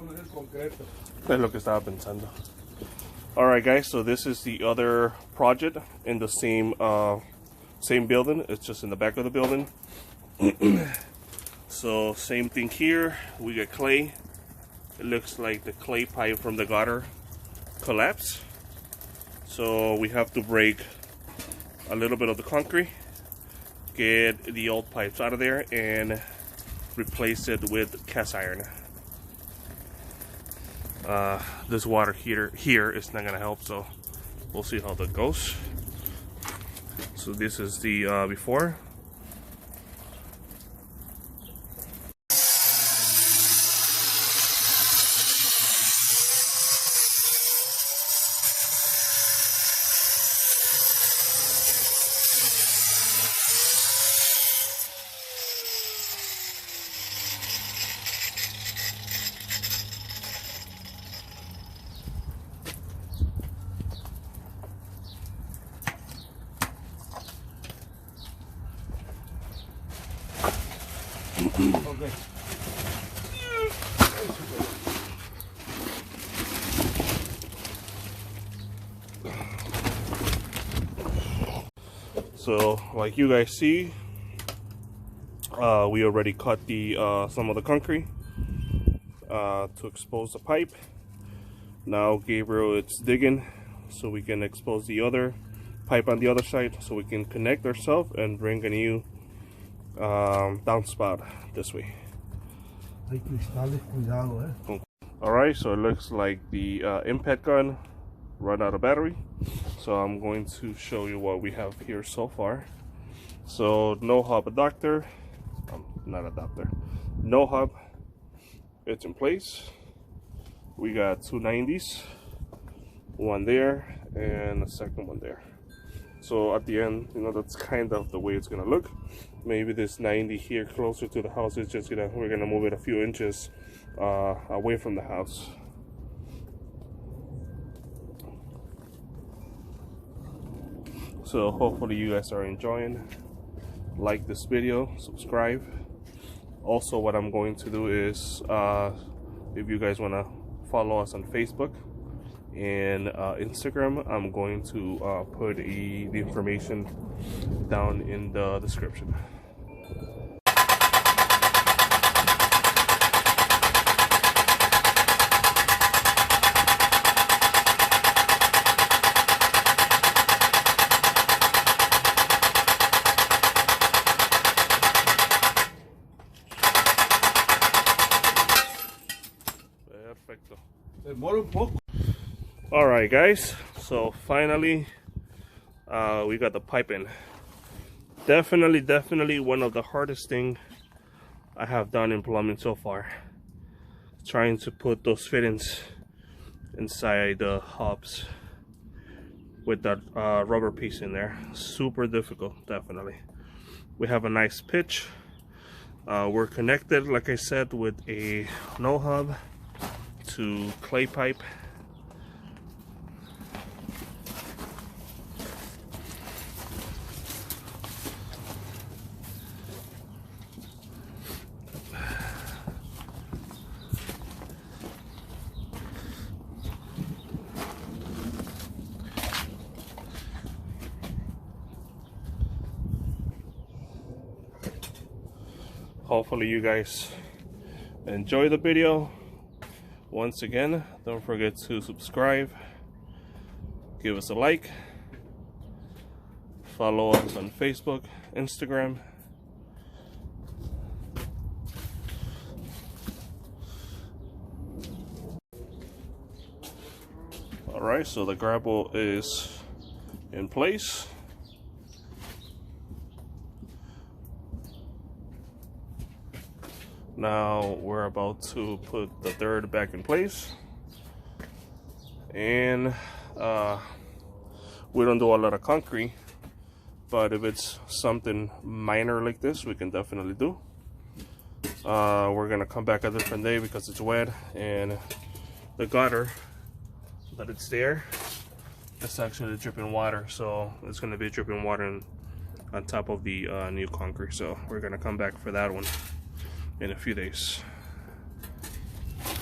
Es lo que estaba pensando. Alright guys, so this is the other project in the same building. It's just in the back of the building. So same thing here. We got clay. It looks like the clay pipe from the gutter collapsed. So we have to break a little bit of the concrete, get the old pipes out of there, and replace it with cast iron. This water heater here is not gonna help, so we'll see how that goes. So this is the before. Okay. So like you guys see, we already cut the some of the concrete to expose the pipe. Now Gabriel is digging so we can expose the other pipe on the other side, so we can connect ourselves and bring a new downspout this way. Hay cristales, cuidado, eh. Alright, so it looks like the impact gun run out of battery. So I'm going to show you what we have here so far. So no hub adapter, not adapter, no hub. It's in place. We got two 90s, one there and a second one there. So at the end, you know, that's kind of the way it's gonna look. Maybe this 90 here closer to the house is just we're gonna move it a few inches away from the house. So hopefully you guys are enjoying. Like this video, subscribe. Also, what I'm going to do is, if you guys wanna follow us on Facebook and Instagram, I'm going to put the information down in the description. Perfecto. Demora un poco. All right guys, so finally we got the pipe in. Definitely one of the hardest thing I have done in plumbing so far, trying to put those fittings inside the hubs with that rubber piece in there. Super difficult. Definitely. We have a nice pitch. We're connected, like I said, with a no hub to clay pipe. Hopefully you guys enjoy the video. Once again, don't forget to subscribe, give us a like, follow us on Facebook, Instagram. Alright, so the gravel is in place. Now we're about to put the third back in place, and we don't do a lot of concrete, but if it's something minor like this, we can definitely do. We're gonna come back a different day because it's wet, and the gutter that it's there, it's actually dripping water, so it's gonna be dripping water on top of the new concrete. So we're gonna come back for that one in a few days.